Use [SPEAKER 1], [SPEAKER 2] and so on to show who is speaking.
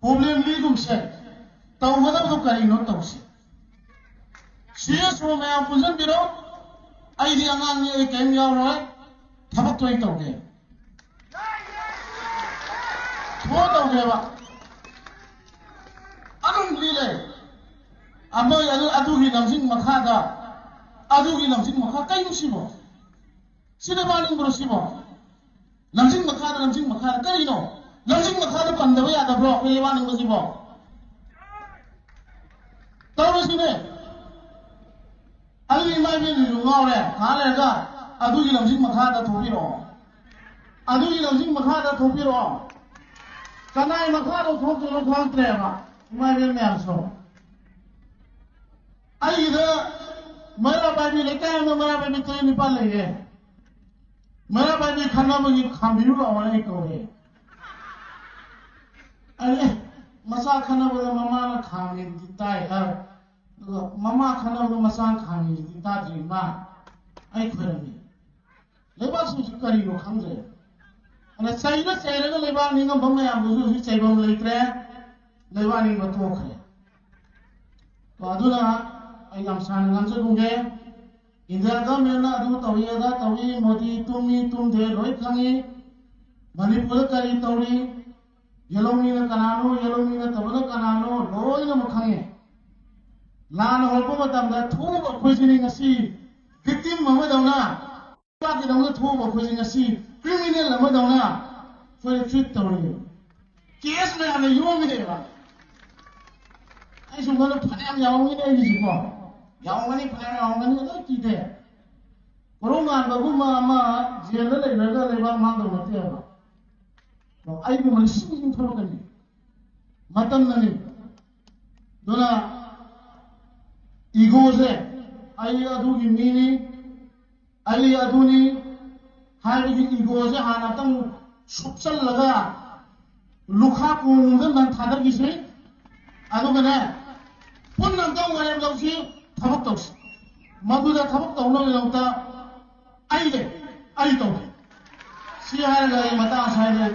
[SPEAKER 1] problem li dum se taw wada ko kari no taw se CS me am pujan biro ai di angang ni kem yaw roi thabak toi taw ge tho taw ge ba anum li le amo ya adu hi namjing makha da adu hi namjing makha kai nu sibo sida ba ning bro sibo namjing makha kai no namjing makha da pan da ya da bro ke ba ning bro sibo taw ro sine ali mai ni lu ngau le ha le ga adu hi namjing makha da tho pi ro adu hi namjing makha da tho pi ro kanai makha da tho pi ro thang tre ba mai ni me so ai da mera ba ni le ka no mera ba ni to ni pa le ye mera ba ni khana mo ni kham yu ro wa le ko ye ai masa khana bo mama la kham ni di tai ha mama khana bo masa kham ni di ta ji ma ai khwer ni le ba su kari ro kham je ana sai ra le ba ni ngam bam ya bu su sai bam le tre le ba ni ba to khre to aduna ai am san ngam se dungge India government na adu tawi modi tum de loi khangi manipur kari tawi yelomi na tabla kanano loi na mukhangi lan holpo matam da thu ba khojini ngasi victim ma dauna ba ki dauna thu ba khojini ngasi criminal ma dauna for treat tawi case me ane yo me ba ai so ngalo phanam yawngi ne ji ko Yang ni pernah yang ni ada kita. Korungan baru mama jalan le ba mang do mati apa. To ai bu manusia ni thoro kan ni. Matan ni. Dona ego se ai adu ki mini ai adu ni hai ki ego se hana tang subsal laga lukha kung dan thadar ki se adu mana pun nam tang wa lam si tabak taw maduda tabak taw no yauta ai de ai taw si har ga mata sai de